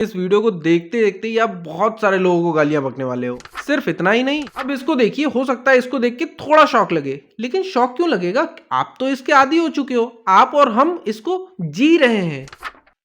इस वीडियो को देखते देखते ही आप बहुत सारे लोगों को गालियां बकने वाले हो। सिर्फ इतना ही नहीं, अब इसको देखिए, हो सकता है इसको देख के थोड़ा शॉक लगे, लेकिन शॉक क्यों लगेगा? आप तो इसके आदी हो चुके हो। आप और हम इसको जी रहे हैं।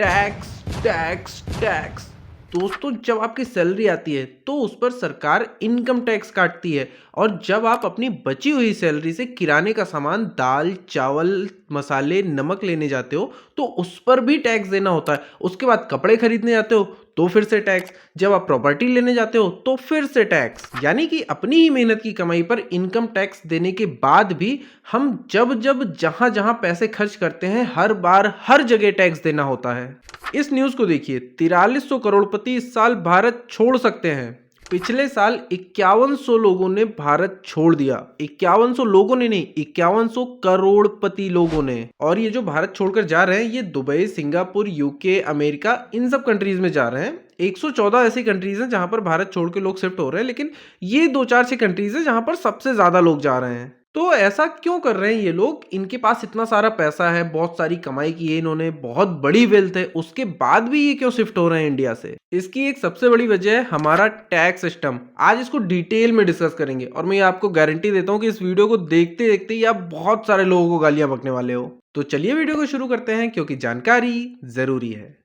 Tax tax tax. दोस्तों, जब आपकी सैलरी आती है तो उस पर सरकार इनकम टैक्स काटती है, और जब आप अपनी बची हुई सैलरी से किराने का सामान, दाल चावल मसाले नमक लेने जाते हो तो उस पर भी टैक्स देना होता है। उसके बाद कपड़े खरीदने जाते हो तो फिर से टैक्स, जब आप प्रॉपर्टी लेने जाते हो तो फिर से टैक्स। यानी कि अपनी ही मेहनत की कमाई पर इनकम टैक्स देने के बाद भी हम जब जब जहां जहां पैसे खर्च करते हैं, हर बार हर जगह टैक्स देना होता है। इस न्यूज को देखिए, 4300 करोड़पति इस साल भारत छोड़ सकते हैं। पिछले साल 5100 लोगों ने भारत छोड़ दिया। 5100 लोगों ने नहीं, 5100 करोड़पति लोगों ने। और ये जो भारत छोड़कर जा रहे हैं, ये दुबई, सिंगापुर, यूके, अमेरिका, इन सब कंट्रीज में जा रहे हैं। 114 ऐसी कंट्रीज हैं जहां पर भारत छोड़ के लोग शिफ्ट हो रहे हैं, लेकिन ये 2-4-6 कंट्रीज हैं जहां पर सबसे ज्यादा लोग जा रहे हैं। तो ऐसा क्यों कर रहे हैं ये लोग? इनके पास इतना सारा पैसा है, बहुत सारी कमाई की है इन्होंने, बहुत बड़ी वेल्थ है, उसके बाद भी ये क्यों शिफ्ट हो रहे हैं इंडिया से? इसकी एक सबसे बड़ी वजह है हमारा टैक्स सिस्टम। आज इसको डिटेल में डिस्कस करेंगे, और मैं आपको गारंटी देता हूं कि इस वीडियो को देखते देखते ही आप बहुत सारे लोगों को गालियां बकने वाले हो। तो चलिए वीडियो को शुरू करते हैं, क्योंकि जानकारी जरूरी है।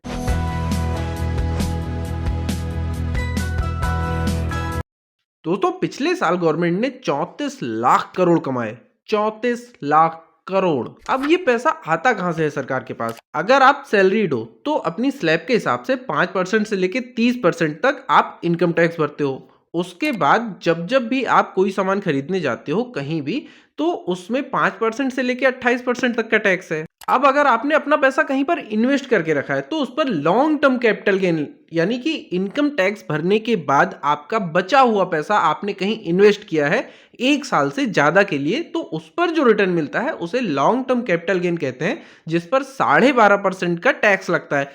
दोस्तों, पिछले साल गवर्नमेंट ने 34 लाख करोड़ कमाए। 34 लाख करोड़। अब ये पैसा आता कहां से है सरकार के पास? अगर आप सैलरीड हो तो अपनी स्लैब के हिसाब से 5% से लेके 30% तक आप इनकम टैक्स भरते हो। उसके बाद जब जब भी आप कोई सामान खरीदने जाते हो कहीं भी, तो उसमें 5% से लेके 28% तक का टैक्स है। अब अगर आपने अपना पैसा कहीं पर इन्वेस्ट करके रखा है तो उस पर लॉन्ग टर्म कैपिटल गेन, यानी कि इनकम टैक्स भरने के बाद आपका बचा हुआ पैसा आपने कहीं इन्वेस्ट किया है 1 साल से ज्यादा के लिए, तो उस पर जो रिटर्न मिलता है उसे लॉन्ग टर्म कैपिटल गेन कहते हैं, जिस पर 12.5% का टैक्स लगता है।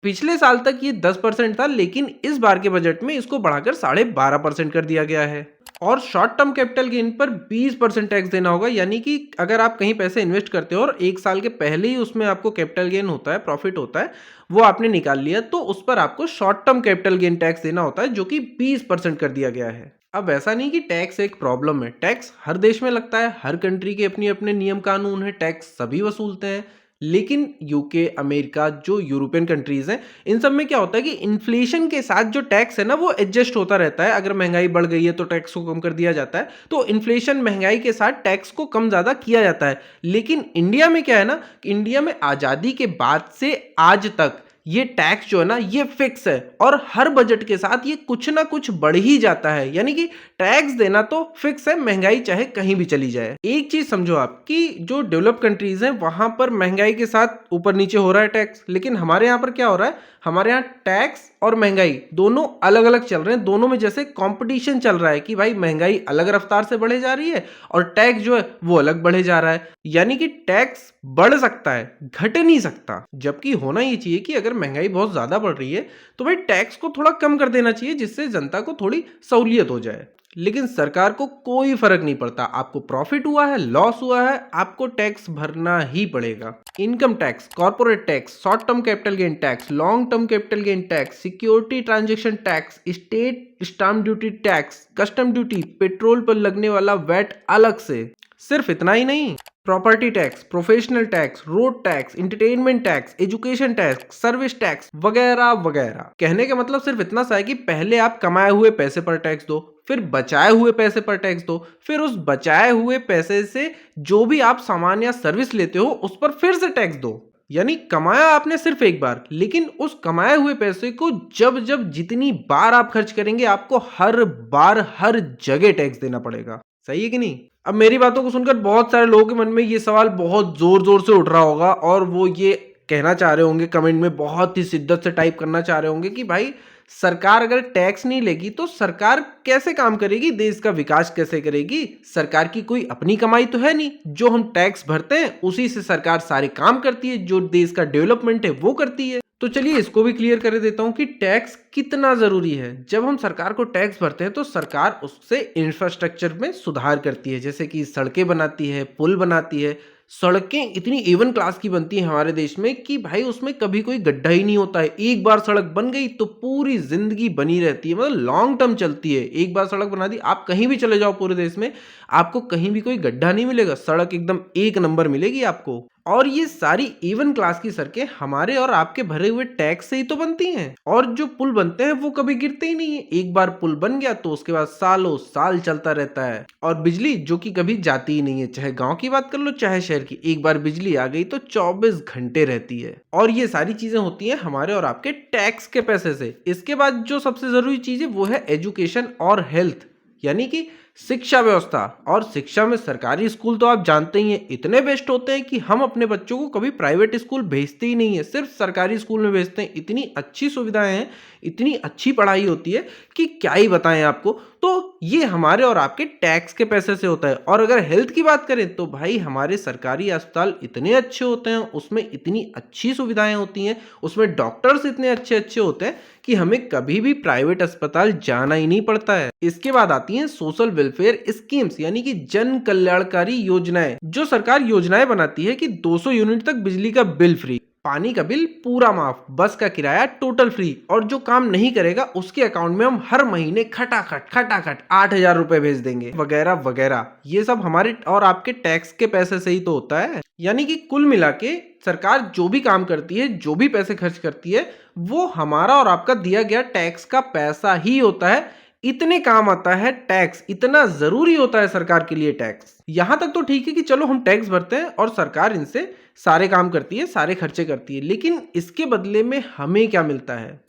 पिछले साल तक ये 10% था, लेकिन इस बार के बजट में इसको बढ़ाकर 12.5% कर दिया गया है। और शॉर्ट टर्म कैपिटल गेन पर 20% टैक्स देना होगा। यानी कि अगर आप कहीं पैसे इन्वेस्ट करते हो और 1 साल के पहले ही उसमें आपको कैपिटल गेन होता है, प्रॉफिट होता है, वो आपने निकाल लिया, तो उस पर आपको short term capital gain tax देना होता है, जो कि 20% कर दिया गया है। अब ऐसा नहीं कि टैक्स एक प्रॉब्लम है। टैक्स हर देश में लगता है, हर कंट्री के अपने अपने नियम कानून है, टैक्स सभी वसूलते हैं। लेकिन यूके, अमेरिका, जो यूरोपियन कंट्रीज हैं, इन सब में क्या होता है कि इन्फ्लेशन के साथ जो टैक्स है ना, वो एडजस्ट होता रहता है। अगर महंगाई बढ़ गई है तो टैक्स को कम कर दिया जाता है, तो इन्फ्लेशन महंगाई के साथ टैक्स को कम ज्यादा किया जाता है। लेकिन इंडिया में क्या है ना, इंडिया में आजादी के बाद से आज तक ये टैक्स जो है ना, ये फिक्स है, और हर बजट के साथ ये कुछ ना कुछ बढ़ ही जाता है। यानी कि टैक्स देना तो फिक्स है, महंगाई चाहे कहीं भी चली जाए। एक चीज समझो आप, कि जो डेवलप कंट्रीज हैं वहां पर महंगाई के साथ ऊपर नीचे हो रहा है टैक्स, लेकिन हमारे यहाँ पर क्या हो रहा है? हमारे यहाँ टैक्स और महंगाई दोनों अलग अलग चल रहे हैं। दोनों में जैसे कंपटीशन चल रहा है कि भाई महंगाई अलग रफ्तार से बढ़े जा रही है और टैक्स जो है वो अलग बढ़े जा रहा है। यानी कि टैक्स बढ़ सकता है, घट नहीं सकता। जबकि होना ये चाहिए कि अगर महंगाई बहुत ज्यादा बढ़ रही है तो भाई टैक्स को थोड़ा कम कर देना चाहिए, जिससे जनता को थोड़ी सहूलियत हो जाए। लेकिन सरकार को कोई फर्क नहीं पड़ता, आपको प्रॉफिट हुआ है, लॉस हुआ है, आपको टैक्स भरना ही पड़ेगा। Income tax, corporate tax, short term capital gain tax, long term capital gain tax, security transaction tax, state stamp duty tax, custom duty, petrol पर लगने वाला वैट अलग से। सिर्फ इतना ही नहीं, property tax, professional tax, road tax, entertainment tax, education tax, service tax वगैरह वगैरह। कहने का मतलब सिर्फ इतना सा है कि पहले आप कमाए हुए पैसे पर टैक्स दो, फिर बचाए हुए पैसे पर टैक्स दो, फिर उस बचाए हुए पैसे से जो भी आप सामान या सर्विस लेते हो उस पर फिर से टैक्स दो। यानी कमाया आपने सिर्फ एक बार, लेकिन उस कमाए हुए पैसे को जब जब जितनी बार आप खर्च करेंगे, आपको हर बार हर जगह टैक्स देना पड़ेगा। सही है कि नहीं? अब मेरी बातों को सुनकर बहुत सारे लोगों के मन में ये सवाल बहुत जोर जोर से उठ रहा होगा, और वो ये कहना चाह रहे होंगे, कमेंट में बहुत ही शिद्दत से टाइप करना चाह रहे होंगे कि भाई सरकार अगर टैक्स नहीं लेगी तो सरकार कैसे काम करेगी, देश का विकास कैसे करेगी? सरकार की कोई अपनी कमाई तो है नहीं, जो हम टैक्स भरते हैं उसी से सरकार सारे काम करती है, जो देश का डेवलपमेंट है वो करती है। तो चलिए इसको भी क्लियर कर देता हूं कि टैक्स कितना जरूरी है। जब हम सरकार को टैक्स भरते हैं तो सरकार उससे इंफ्रास्ट्रक्चर में सुधार करती है, जैसे कि सड़कें बनाती है, पुल बनाती है, सड़कें इतनी A1 क्लास की बनती हैं हमारे देश में कि भाई उसमें कभी कोई गड्ढा ही नहीं होता है। एक बार सड़क बन गई तो पूरी जिंदगी बनी रहती है, मतलब लॉन्ग टर्म चलती है। एक बार सड़क बना दी, आप कहीं भी चले जाओ पूरे देश में, आपको कहीं भी कोई गड्ढा नहीं मिलेगा, सड़क एकदम एक नंबर मिलेगी आपको। और ये सारी A1 क्लास की सड़कें हमारे और आपके भरे हुए टैक्स से ही तो बनती हैं। और जो पुल बनते हैं वो कभी गिरते ही नहीं है। एक बार पुल बन गया तो उसके बाद सालों साल चलता रहता है। और बिजली जो कि कभी जाती ही नहीं है, चाहे गांव की बात कर लो चाहे शहर की, एक बार बिजली आ गई तो 24 घंटे रहती है। और ये सारी चीजें होती हैं हमारे और आपके टैक्स के पैसे से। इसके बाद जो सबसे जरूरी चीज है वो है एजुकेशन और हेल्थ, यानी कि शिक्षा व्यवस्था। और शिक्षा में सरकारी स्कूल तो आप जानते ही हैं इतने बेस्ट होते हैं कि हम अपने बच्चों को कभी प्राइवेट स्कूल भेजते ही नहीं है, सिर्फ सरकारी स्कूल में भेजते हैं। इतनी अच्छी सुविधाएं हैं, इतनी अच्छी पढ़ाई होती है कि क्या ही बताएं आपको। तो ये हमारे और आपके टैक्स के पैसे से होता है। और अगर हेल्थ की बात करें तो भाई हमारे सरकारी अस्पताल इतने अच्छे होते हैं, उसमें इतनी अच्छी सुविधाएं होती हैं, उसमें डॉक्टर्स इतने अच्छे अच्छे होते हैं कि हमें कभी भी प्राइवेट अस्पताल जाना ही नहीं पड़ता है। इसके बाद आती हैं सोशल वेलफेयर स्कीम्स, यानी कि जन कल्याणकारी योजनाएं। जो सरकार योजनाएं बनाती है कि 200 यूनिट तक बिजली का बिल फ्री, पानी का बिल पूरा माफ, बस का किराया टोटल फ्री, और जो काम नहीं करेगा उसके अकाउंट में हम हर महीने खटाखट 8,000 रुपए भेज देंगे, वगैरह वगैरह। ये सब हमारे और आपके टैक्स के पैसे से ही तो होता है। यानी कि कुल मिला के सरकार जो भी काम करती है, जो भी पैसे खर्च करती है, वो हमारा और आपका दिया गया टैक्स का पैसा ही होता है। इतने काम आता है टैक्स, इतना जरूरी होता है सरकार के लिए टैक्स। यहां तक तो ठीक है कि चलो हम टैक्स भरते हैं और सरकार इनसे सारे काम करती है, सारे खर्चे करती है, लेकिन इसके बदले में हमें क्या मिलता है?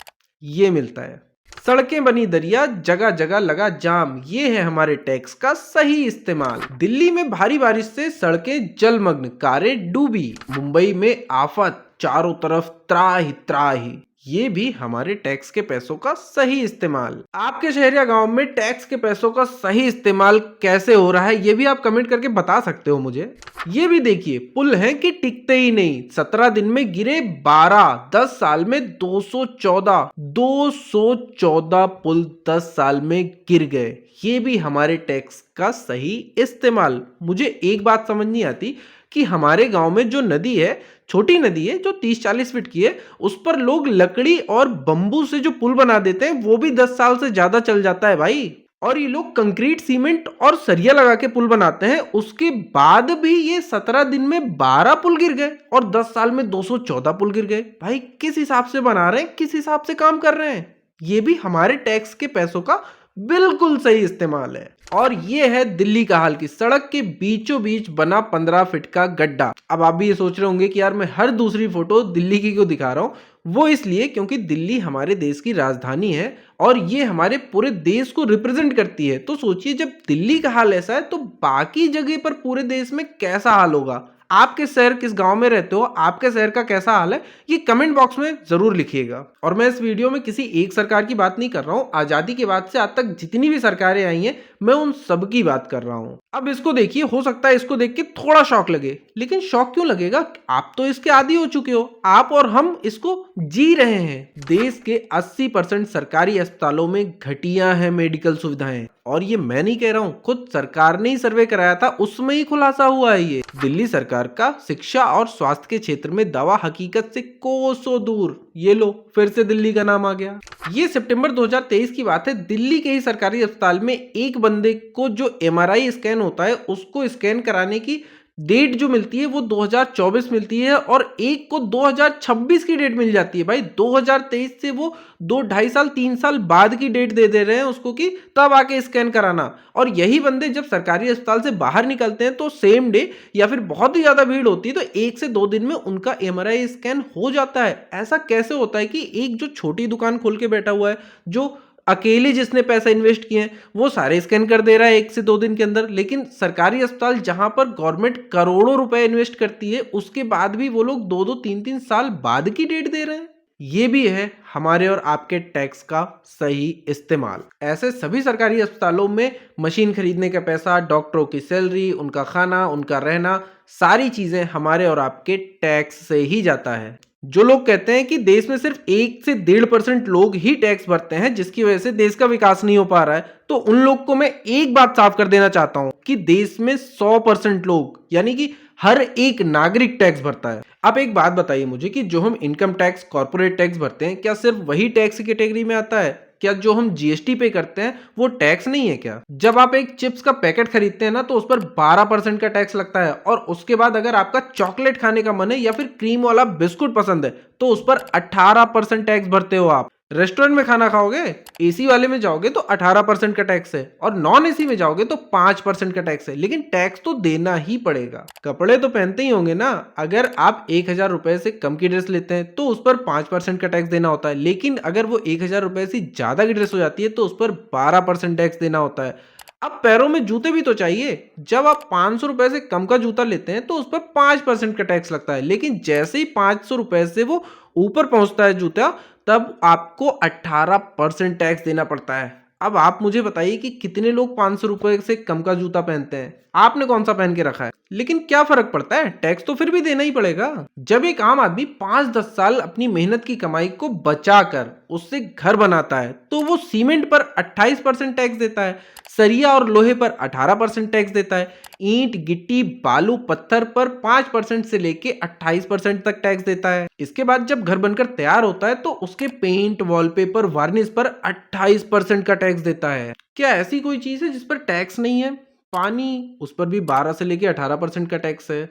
ये मिलता है सड़कें बनी दरिया, जगह जगह लगा जाम। ये है हमारे टैक्स का सही इस्तेमाल। दिल्ली में भारी बारिश से सड़कें जलमग्न, कारें डूबी। मुंबई में आफत, चारों तरफ त्राही त्राही। ये भी हमारे टैक्स के पैसों का सही इस्तेमाल। आपके शहर या गांव में टैक्स के पैसों का सही इस्तेमाल कैसे हो रहा है, ये भी आप कमेंट करके बता सकते हो मुझे। ये भी देखिए, पुल हैं कि टिकते ही नहीं। 17 दिन में गिरे 12, 10 साल में 214 पुल 10 साल में गिर गए। ये भी हमारे टैक्स का सही इस्तेमाल। मुझे एक बात समझ नहीं आती कि हमारे गांव में जो नदी है, छोटी नदी है जो 30-40 फीट की है, उस पर लोग लकड़ी और बंबू से जो पुल बना देते हैं वो भी 10 साल से ज्यादा चल जाता है भाई। और ये लोग कंक्रीट, सीमेंट और सरिया लगा के पुल बनाते हैं, उसके बाद भी ये 17 दिन में 12 पुल गिर गए और 10 साल में 214 पुल गिर गए। भाई किस हिसाब से बना रहे हैं, किस हिसाब से काम कर रहे हैं? ये भी हमारे टैक्स के पैसों का बिल्कुल सही इस्तेमाल है। और ये है दिल्ली का हाल की सड़क के बीचों बीच बना 15 फीट का गड्ढा। अब आप भी ये सोच रहे होंगे कि यार मैं हर दूसरी फोटो दिल्ली की क्यों दिखा रहा हूं। वो इसलिए क्योंकि दिल्ली हमारे देश की राजधानी है और ये हमारे पूरे देश को रिप्रेजेंट करती है। तो सोचिए, जब दिल्ली का हाल ऐसा है तो बाकी जगह पर पूरे देश में कैसा हाल होगा। आपके शहर किस गांव में रहते हो, आपके शहर का कैसा हाल है, ये कमेंट बॉक्स में जरूर लिखिएगा। और मैं इस वीडियो में किसी एक सरकार की बात नहीं कर रहा हूं, आजादी के बाद से आज तक जितनी भी सरकारें आई हैं मैं उन सब की बात कर रहा हूं। अब इसको देखिए, हो सकता है इसको देख के थोड़ा शौक लगे, लेकिन शौक क्यों लगेगा? आप तो इसके आदी हो चुके हो, आप और हम इसको जी रहे हैं। देश के 80% सरकारी अस्पतालों में घटिया है मेडिकल सुविधाएं। और ये मैं नहीं कह रहा हूं, खुद सरकार ने ही सर्वे कराया था, उसमें ही खुलासा हुआ है। ये दिल्ली सरकार का शिक्षा और स्वास्थ्य के क्षेत्र में दावा हकीकत से कोसों दूर। ये लो, फिर से दिल्ली का नाम आ गया। ये सितंबर 2023 की बात है। दिल्ली के ही सरकारी अस्पताल में एक बंदे को जो MRI स्कैन होता है उसको स्कैन कराने की डेट जो मिलती है वो 2024 मिलती है और एक को 2026 की डेट मिल जाती है। भाई 2023 से वो 2-2.5 साल 3 साल बाद की डेट दे दे रहे हैं उसको कि तब आके स्कैन कराना। और यही बंदे जब सरकारी अस्पताल से बाहर निकलते हैं तो सेम डे या फिर बहुत ही ज्यादा भीड़ होती है तो 1 से 2 दिन में उनका MRI स्कैन हो जाता है। ऐसा कैसे होता है कि एक जो छोटी दुकान खोल के बैठा हुआ है, जो अकेले जिसने पैसा इन्वेस्ट किए हैं, वो सारे स्कैन कर दे रहा है 1 से 2 दिन के अंदर। लेकिन सरकारी अस्पताल जहां पर गवर्नमेंट करोड़ों रुपए इन्वेस्ट करती है उसके बाद भी वो लोग 2-2 3-3 साल बाद की डेट दे रहे हैं। ये भी है हमारे और आपके टैक्स का सही इस्तेमाल। ऐसे सभी सरकारी अस्पतालों में मशीन खरीदने का पैसा, डॉक्टरों की सैलरी, उनका खाना, उनका रहना, सारी चीजें हमारे और आपके टैक्स से ही जाता है। जो लोग कहते हैं कि देश में सिर्फ 1 से 1.5% लोग ही टैक्स भरते हैं जिसकी वजह से देश का विकास नहीं हो पा रहा है, तो उन लोग को मैं एक बात साफ कर देना चाहता हूं कि देश में 100% लोग, यानी कि हर एक नागरिक टैक्स भरता है। आप एक बात बताइए मुझे कि जो हम इनकम टैक्स, कॉर्पोरेट टैक्स भरते हैं, क्या सिर्फ वही टैक्स की कैटेगरी में आता है? क्या जो हम जीएसटी पे करते हैं वो टैक्स नहीं है क्या? जब आप एक चिप्स का पैकेट खरीदते हैं ना तो उस पर 12% का टैक्स लगता है, और उसके बाद अगर आपका चॉकलेट खाने का मन है या फिर क्रीम वाला बिस्कुट पसंद है तो उस पर 18% टैक्स भरते हो आप। रेस्टोरेंट में खाना खाओगे, एसी वाले में जाओगे तो 18% का टैक्स है, और नॉन एसी में जाओगे तो 5% का टैक्स है, लेकिन टैक्स तो देना ही पड़ेगा। कपड़े तो पहनते ही होंगे ना, अगर आप 1000 रुपए से कम की ड्रेस लेते हैं तो उस पर 5% का टैक्स देना होता है, लेकिन अगर वो 1000 रुपए से ज्यादा की ड्रेस हो जाती है तो उस पर 12% टैक्स देना होता है। अब पैरों में जूते भी तो चाहिए, जब आप 500 रुपए से कम का जूता लेते हैं तो उस पर 5% का टैक्स लगता है, लेकिन जैसे ही 500 रुपए से वो ऊपर पहुंचता है जूता, तब आपको 18% टैक्स देना पड़ता है। अब आप मुझे बताइए कि कितने लोग 500 रुपए से कम का जूता पहनते हैं? आपने कौन सा पहन के रखा है? लेकिन क्या फर्क पड़ता है, टैक्स तो फिर भी देना ही पड़ेगा। जब एक आम आदमी 5-10 साल अपनी मेहनत की कमाई को बचाकर उससे घर बनाता है तो वो सीमेंट पर 28% टैक्स देता है, सरिया और लोहे पर 18% टैक्स देता है, ईंट, गिट्टी, बालू, पत्थर पर 5% से लेके 28% तक टैक्स देता है। इसके बाद जब घर बनकर तैयार होता है तो उसके पेंट, वॉलपेपर, वार्निश पर 28% का टैक्स देता है। क्या ऐसी कोई चीज है जिस पर टैक्स नहीं है? पानी, उस पर भी 12 से लेके 18% का टैक्स है।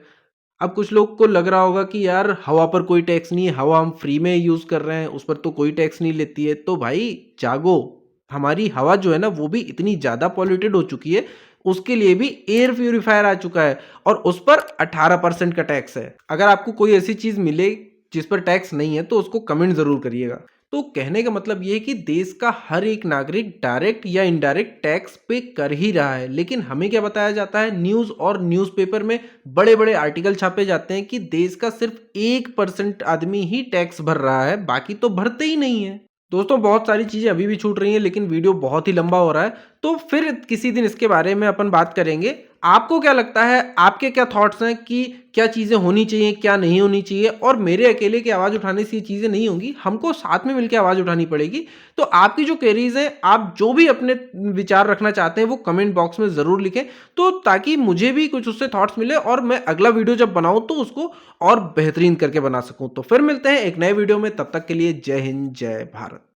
अब कुछ लोग को लग रहा होगा कि यार हवा पर कोई टैक्स नहीं है, हवा हम फ्री में यूज कर रहे हैं, उस पर तो कोई टैक्स नहीं लेती है। तो भाई जागो, हमारी हवा जो है ना वो भी इतनी ज्यादा पॉल्यूटेड हो चुकी है, उसके लिए भी एयर प्यूरिफायर आ चुका है और उस पर 18% का टैक्स है। अगर आपको कोई ऐसी चीज मिले जिस पर टैक्स नहीं है तो उसको कमेंट जरूर करिएगा। तो कहने का मतलब ये है कि देश का हर एक नागरिक डायरेक्ट या इनडायरेक्ट टैक्स पे कर ही रहा है, लेकिन हमें क्या बताया जाता है, न्यूज और न्यूज़पेपर में बड़े बड़े आर्टिकल छापे जाते हैं कि देश का सिर्फ 1% आदमी ही टैक्स भर रहा है, बाकी तो भरते ही नहीं है। दोस्तों बहुत सारी चीजें अभी भी छूट रही हैं, लेकिन वीडियो बहुत ही लंबा हो रहा है, तो फिर किसी दिन इसके बारे में अपन बात करेंगे। आपको क्या लगता है, आपके क्या थॉट्स हैं कि क्या चीजें होनी चाहिए, क्या नहीं होनी चाहिए? और मेरे अकेले की आवाज उठाने से ये चीजें नहीं होंगी, हमको साथ में मिलकर आवाज उठानी पड़ेगी। तो आपकी जो क्वेरीज हैं, आप जो भी अपने विचार रखना चाहते हैं वो कमेंट बॉक्स में जरूर लिखें, तो ताकि मुझे भी कुछ उससे थॉट्स मिले और मैं अगला वीडियो जब बनाऊं तो उसको और बेहतरीन करके बना सकूं। तो फिर मिलते हैं एक नए वीडियो में, तब तक के लिए जय हिंद, जय भारत।